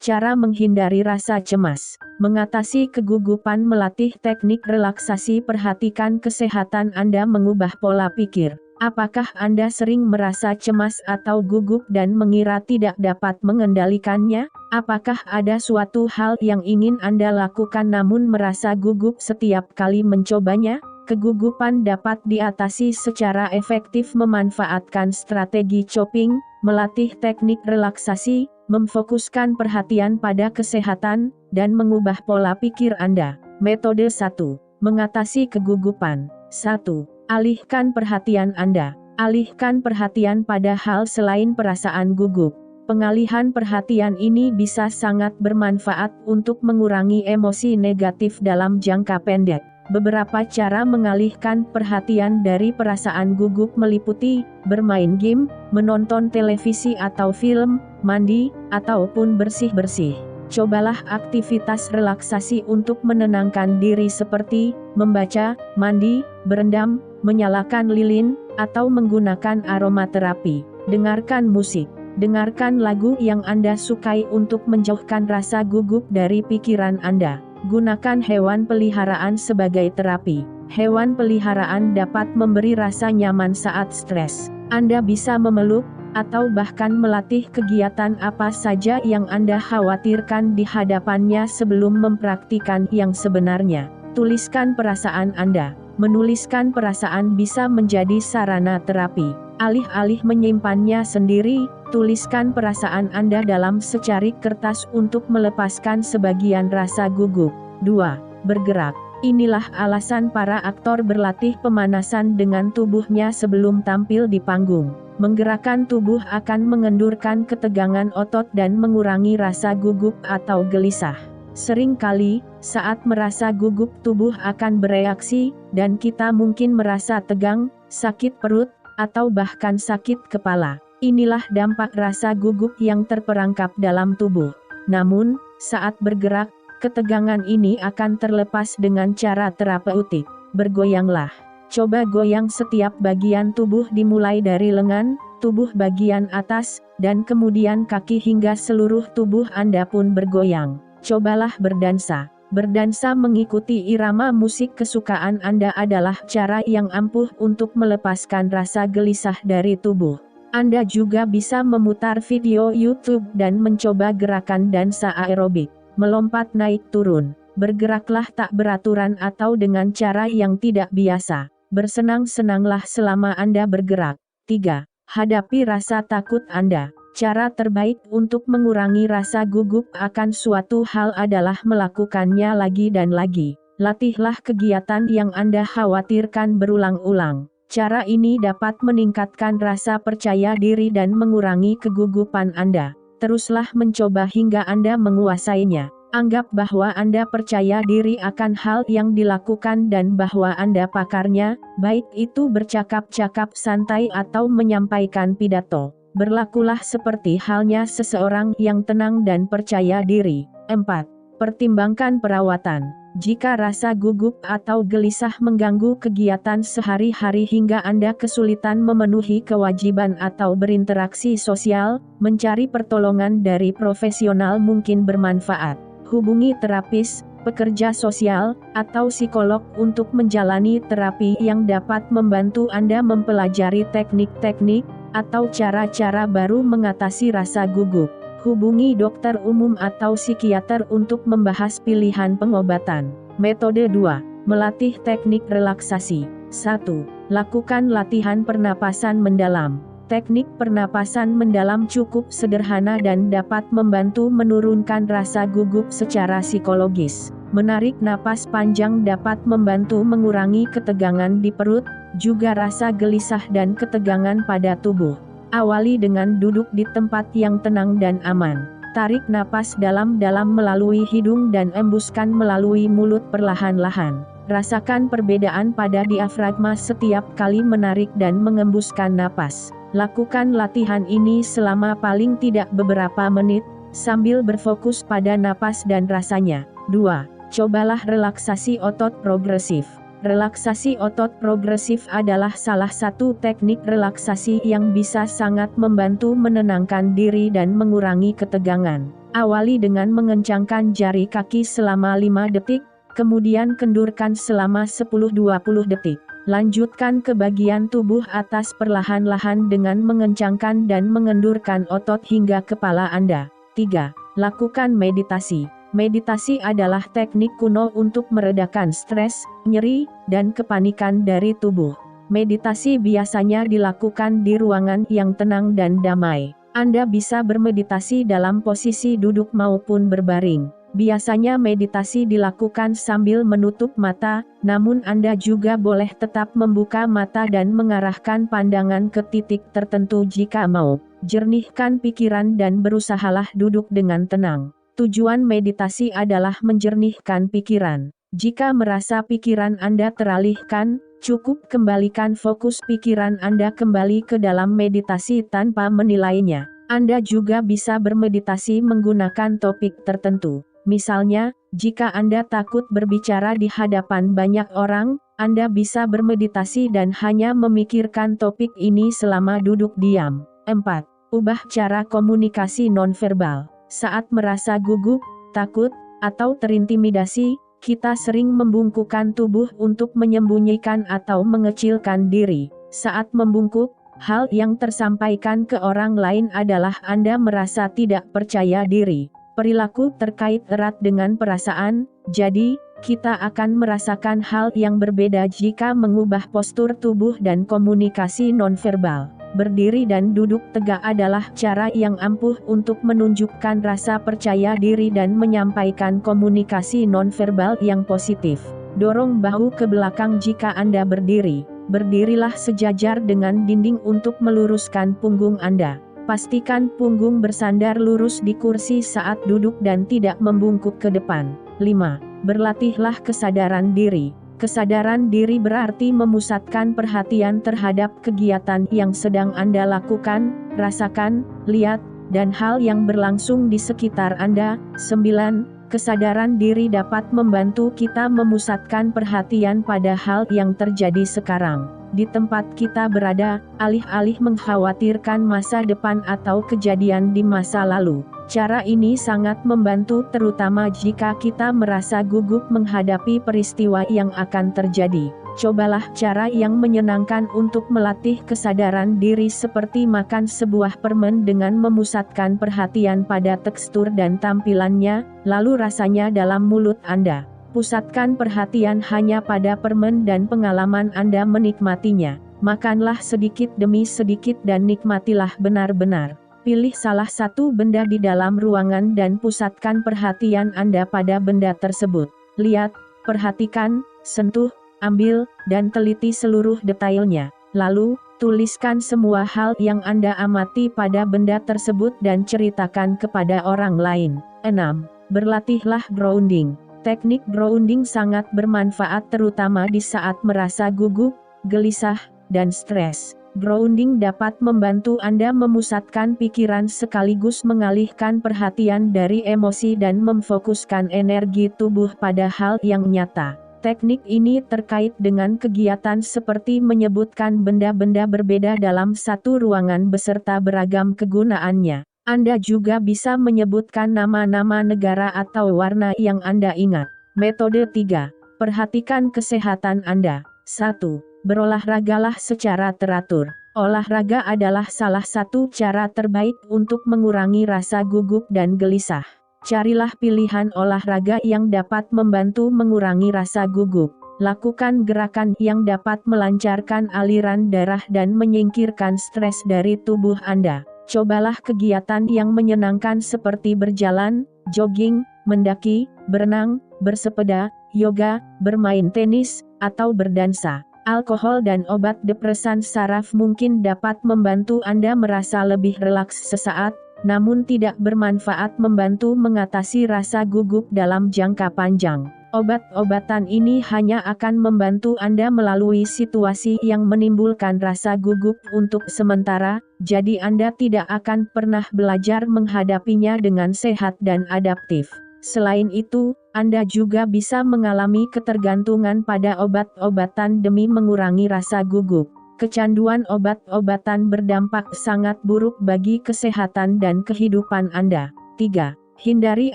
Cara menghindari rasa cemas. Mengatasi kegugupan melatih teknik relaksasi. Perhatikan kesehatan Anda. Mengubah pola pikir. Apakah Anda sering merasa cemas atau gugup dan mengira tidak dapat mengendalikannya? Apakah ada suatu hal yang ingin Anda lakukan namun merasa gugup setiap kali mencobanya? Kegugupan dapat diatasi secara efektif memanfaatkan strategi chopping, melatih teknik relaksasi, memfokuskan perhatian pada kesehatan, dan mengubah pola pikir Anda. Metode 1. Mengatasi kegugupan. 1. Alihkan perhatian Anda. Alihkan perhatian pada hal selain perasaan gugup. Pengalihan perhatian ini bisa sangat bermanfaat untuk mengurangi emosi negatif dalam jangka pendek. Beberapa cara mengalihkan perhatian dari perasaan gugup meliputi bermain game, menonton televisi atau film, mandi, ataupun bersih-bersih. Cobalah aktivitas relaksasi untuk menenangkan diri seperti membaca, mandi, berendam, menyalakan lilin, atau menggunakan aromaterapi. Dengarkan musik. Dengarkan lagu yang Anda sukai untuk menjauhkan rasa gugup dari pikiran Anda. Gunakan hewan peliharaan sebagai terapi. Hewan peliharaan dapat memberi rasa nyaman saat stres. Anda bisa memeluk, atau bahkan melatih kegiatan apa saja yang Anda khawatirkan di hadapannya sebelum mempraktikkan yang sebenarnya. Tuliskan perasaan Anda. Menuliskan perasaan bisa menjadi sarana terapi. Alih-alih menyimpannya sendiri, tuliskan perasaan Anda dalam secarik kertas untuk melepaskan sebagian rasa gugup. 2. Bergerak. Inilah alasan para aktor berlatih pemanasan dengan tubuhnya sebelum tampil di panggung. Menggerakkan tubuh akan mengendurkan ketegangan otot dan mengurangi rasa gugup atau gelisah. Seringkali, saat merasa gugup tubuh akan bereaksi, dan kita mungkin merasa tegang, sakit perut, atau bahkan sakit kepala. Inilah dampak rasa gugup yang terperangkap dalam tubuh. Namun, saat bergerak, ketegangan ini akan terlepas dengan cara terapeutik. Bergoyanglah. Coba goyang setiap bagian tubuh dimulai dari lengan, tubuh bagian atas, dan kemudian kaki hingga seluruh tubuh Anda pun bergoyang. Cobalah berdansa. Berdansa mengikuti irama musik kesukaan Anda adalah cara yang ampuh untuk melepaskan rasa gelisah dari tubuh. Anda juga bisa memutar video YouTube dan mencoba gerakan dansa aerobik. Melompat naik turun. Bergeraklah tak beraturan atau dengan cara yang tidak biasa. Bersenang-senanglah selama Anda bergerak. 3. Hadapi rasa takut Anda. Cara terbaik untuk mengurangi rasa gugup akan suatu hal adalah melakukannya lagi dan lagi. Latihlah kegiatan yang Anda khawatirkan berulang-ulang. Cara ini dapat meningkatkan rasa percaya diri dan mengurangi kegugupan Anda. Teruslah mencoba hingga Anda menguasainya. Anggap bahwa Anda percaya diri akan hal yang dilakukan dan bahwa Anda pakarnya, baik itu bercakap-cakap santai atau menyampaikan pidato. Berlakulah seperti halnya seseorang yang tenang dan percaya diri. 4. Pertimbangkan perawatan. Jika rasa gugup atau gelisah mengganggu kegiatan sehari-hari hingga Anda kesulitan memenuhi kewajiban atau berinteraksi sosial, mencari pertolongan dari profesional mungkin bermanfaat. Hubungi terapis, pekerja sosial, atau psikolog untuk menjalani terapi yang dapat membantu Anda mempelajari teknik-teknik atau cara-cara baru mengatasi rasa gugup. Hubungi dokter umum atau psikiater untuk membahas pilihan pengobatan. Metode 2. Melatih teknik relaksasi. 1. Lakukan latihan pernapasan mendalam. Teknik pernapasan mendalam cukup sederhana dan dapat membantu menurunkan rasa gugup secara psikologis. Menarik napas panjang dapat membantu mengurangi ketegangan di perut, juga rasa gelisah dan ketegangan pada tubuh. Awali dengan duduk di tempat yang tenang dan aman. Tarik napas dalam-dalam melalui hidung dan embuskan melalui mulut perlahan-lahan. Rasakan perbedaan pada diafragma setiap kali menarik dan mengembuskan napas. Lakukan latihan ini selama paling tidak beberapa menit, sambil berfokus pada napas dan rasanya. 2. Cobalah relaksasi otot progresif. Relaksasi otot progresif adalah salah satu teknik relaksasi yang bisa sangat membantu menenangkan diri dan mengurangi ketegangan. Awali dengan mengencangkan jari kaki selama 5 detik, kemudian kendurkan selama 10-20 detik. Lanjutkan ke bagian tubuh atas perlahan-lahan dengan mengencangkan dan mengendurkan otot hingga kepala Anda. 3. Lakukan meditasi. Meditasi adalah teknik kuno untuk meredakan stres, nyeri, dan kepanikan dari tubuh. Meditasi biasanya dilakukan di ruangan yang tenang dan damai. Anda bisa bermeditasi dalam posisi duduk maupun berbaring. Biasanya meditasi dilakukan sambil menutup mata, namun Anda juga boleh tetap membuka mata dan mengarahkan pandangan ke titik tertentu jika mau. Jernihkan pikiran dan berusahalah duduk dengan tenang. Tujuan meditasi adalah menjernihkan pikiran. Jika merasa pikiran Anda teralihkan, cukup kembalikan fokus pikiran Anda kembali ke dalam meditasi tanpa menilainya. Anda juga bisa bermeditasi menggunakan topik tertentu. Misalnya, jika Anda takut berbicara di hadapan banyak orang, Anda bisa bermeditasi dan hanya memikirkan topik ini selama duduk diam. 4. Ubah cara komunikasi nonverbal. Saat merasa gugup, takut, atau terintimidasi, kita sering membungkukkan tubuh untuk menyembunyikan atau mengecilkan diri. Saat membungkuk, hal yang tersampaikan ke orang lain adalah Anda merasa tidak percaya diri. Perilaku terkait erat dengan perasaan, jadi, kita akan merasakan hal yang berbeda jika mengubah postur tubuh dan komunikasi nonverbal. Berdiri dan duduk tegak adalah cara yang ampuh untuk menunjukkan rasa percaya diri dan menyampaikan komunikasi nonverbal yang positif. Dorong bahu ke belakang jika Anda berdiri. Berdirilah sejajar dengan dinding untuk meluruskan punggung Anda. Pastikan punggung bersandar lurus di kursi saat duduk dan tidak membungkuk ke depan. 5. Berlatihlah kesadaran diri. Kesadaran diri berarti memusatkan perhatian terhadap kegiatan yang sedang Anda lakukan, rasakan, lihat, dan hal yang berlangsung di sekitar Anda. 9. Kesadaran diri dapat membantu kita memusatkan perhatian pada hal yang terjadi sekarang. Di tempat kita berada, alih-alih mengkhawatirkan masa depan atau kejadian di masa lalu. Cara ini sangat membantu terutama jika kita merasa gugup menghadapi peristiwa yang akan terjadi. Cobalah cara yang menyenangkan untuk melatih kesadaran diri seperti makan sebuah permen dengan memusatkan perhatian pada tekstur dan tampilannya, lalu rasanya dalam mulut Anda. Pusatkan perhatian hanya pada permen dan pengalaman Anda menikmatinya. Makanlah sedikit demi sedikit dan nikmatilah benar-benar. Pilih salah satu benda di dalam ruangan dan pusatkan perhatian Anda pada benda tersebut. Lihat, perhatikan, sentuh, ambil, dan teliti seluruh detailnya. Lalu, tuliskan semua hal yang Anda amati pada benda tersebut dan ceritakan kepada orang lain. 6. Berlatihlah grounding. Teknik grounding sangat bermanfaat terutama di saat merasa gugup, gelisah, dan stres. Grounding dapat membantu Anda memusatkan pikiran sekaligus mengalihkan perhatian dari emosi dan memfokuskan energi tubuh pada hal yang nyata. Teknik ini terkait dengan kegiatan seperti menyebutkan benda-benda berbeda dalam satu ruangan beserta beragam kegunaannya. Anda juga bisa menyebutkan nama-nama negara atau warna yang Anda ingat. Metode 3. Perhatikan kesehatan Anda. 1. Berolahragalah secara teratur. Olahraga adalah salah satu cara terbaik untuk mengurangi rasa gugup dan gelisah. Carilah pilihan olahraga yang dapat membantu mengurangi rasa gugup. Lakukan gerakan yang dapat melancarkan aliran darah dan menyingkirkan stres dari tubuh Anda. Cobalah kegiatan yang menyenangkan seperti berjalan, jogging, mendaki, berenang, bersepeda, yoga, bermain tenis, atau berdansa. Alkohol dan obat depresan saraf mungkin dapat membantu Anda merasa lebih rileks sesaat, namun tidak bermanfaat membantu mengatasi rasa gugup dalam jangka panjang. Obat-obatan ini hanya akan membantu Anda melalui situasi yang menimbulkan rasa gugup untuk sementara, jadi Anda tidak akan pernah belajar menghadapinya dengan sehat dan adaptif. Selain itu, Anda juga bisa mengalami ketergantungan pada obat-obatan demi mengurangi rasa gugup. Kecanduan obat-obatan berdampak sangat buruk bagi kesehatan dan kehidupan Anda. 3. Hindari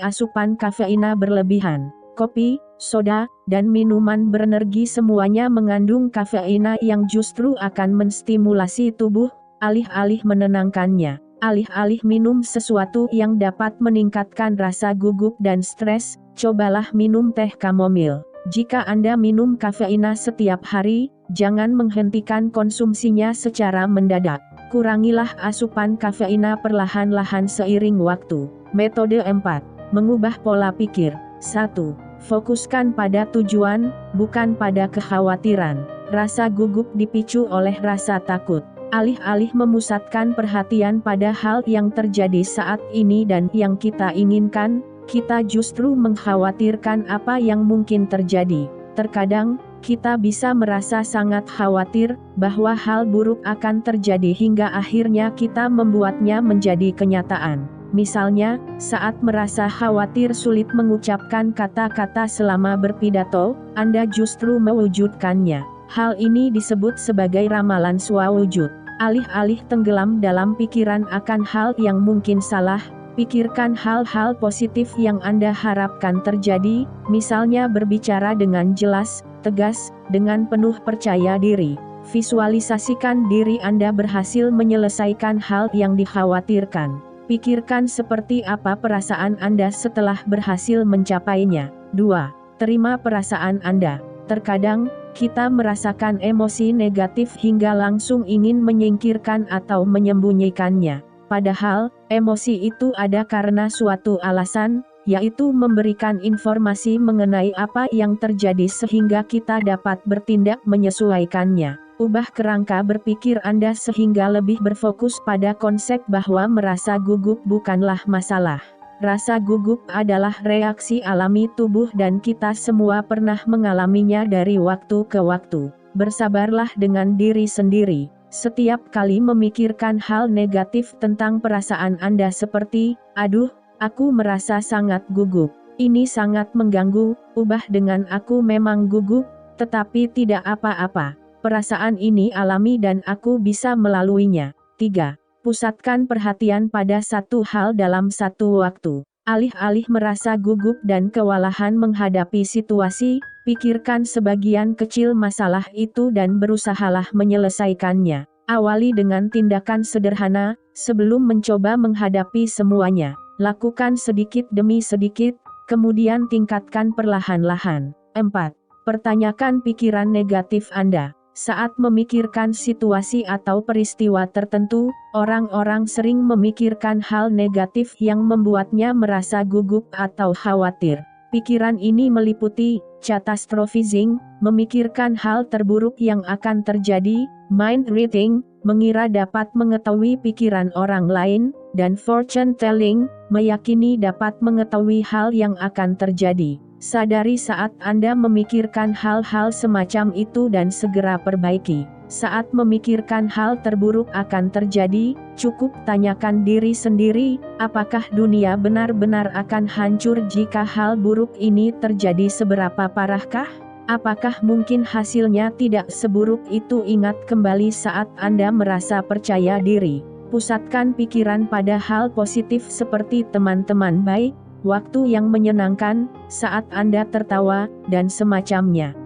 asupan kafeina berlebihan. Kopi, soda, dan minuman berenergi semuanya mengandung kafeina yang justru akan menstimulasi tubuh, alih-alih menenangkannya. Alih-alih minum sesuatu yang dapat meningkatkan rasa gugup dan stres, cobalah minum teh kamomil. Jika Anda minum kafeina setiap hari, jangan menghentikan konsumsinya secara mendadak. Kurangilah asupan kafeina perlahan-lahan seiring waktu. Metode 4. Mengubah pola pikir. 1. Fokuskan pada tujuan, bukan pada kekhawatiran. Rasa gugup dipicu oleh rasa takut. Alih-alih memusatkan perhatian pada hal yang terjadi saat ini dan yang kita inginkan, kita justru mengkhawatirkan apa yang mungkin terjadi. Terkadang, kita bisa merasa sangat khawatir bahwa hal buruk akan terjadi hingga akhirnya kita membuatnya menjadi kenyataan. Misalnya, saat merasa khawatir sulit mengucapkan kata-kata selama berpidato, Anda justru mewujudkannya. Hal ini disebut sebagai ramalan swawujud. Alih-alih tenggelam dalam pikiran akan hal yang mungkin salah, pikirkan hal-hal positif yang Anda harapkan terjadi, misalnya berbicara dengan jelas, tegas, dengan penuh percaya diri. Visualisasikan diri Anda berhasil menyelesaikan hal yang dikhawatirkan. Pikirkan seperti apa perasaan Anda setelah berhasil mencapainya. 2. Terima perasaan Anda. Terkadang, kita merasakan emosi negatif hingga langsung ingin menyingkirkan atau menyembunyikannya. Padahal, emosi itu ada karena suatu alasan, yaitu memberikan informasi mengenai apa yang terjadi sehingga kita dapat bertindak menyesuaikannya. Ubah kerangka berpikir Anda sehingga lebih berfokus pada konsep bahwa merasa gugup bukanlah masalah. Rasa gugup adalah reaksi alami tubuh dan kita semua pernah mengalaminya dari waktu ke waktu. Bersabarlah dengan diri sendiri. Setiap kali memikirkan hal negatif tentang perasaan Anda seperti, "Aduh, aku merasa sangat gugup. Ini sangat mengganggu," ubah dengan "Aku memang gugup, tetapi tidak apa-apa. Perasaan ini alami dan aku bisa melaluinya." 3. Pusatkan perhatian pada satu hal dalam satu waktu. Alih-alih merasa gugup dan kewalahan menghadapi situasi, pikirkan sebagian kecil masalah itu dan berusahalah menyelesaikannya. Awali dengan tindakan sederhana, sebelum mencoba menghadapi semuanya. Lakukan sedikit demi sedikit, kemudian tingkatkan perlahan-lahan. 4. Pertanyakan pikiran negatif Anda. Saat memikirkan situasi atau peristiwa tertentu, orang-orang sering memikirkan hal negatif yang membuatnya merasa gugup atau khawatir. Pikiran ini meliputi catastrophizing, memikirkan hal terburuk yang akan terjadi, mind reading, mengira dapat mengetahui pikiran orang lain, dan fortune telling, meyakini dapat mengetahui hal yang akan terjadi. Sadari saat Anda memikirkan hal-hal semacam itu dan segera perbaiki. Saat memikirkan hal terburuk akan terjadi, cukup tanyakan diri sendiri, apakah dunia benar-benar akan hancur jika hal buruk ini terjadi? Seberapa parahkah? Apakah mungkin hasilnya tidak seburuk itu? Ingat kembali saat Anda merasa percaya diri. Pusatkan pikiran pada hal positif seperti teman-teman baik, waktu yang menyenangkan, saat Anda tertawa, dan semacamnya.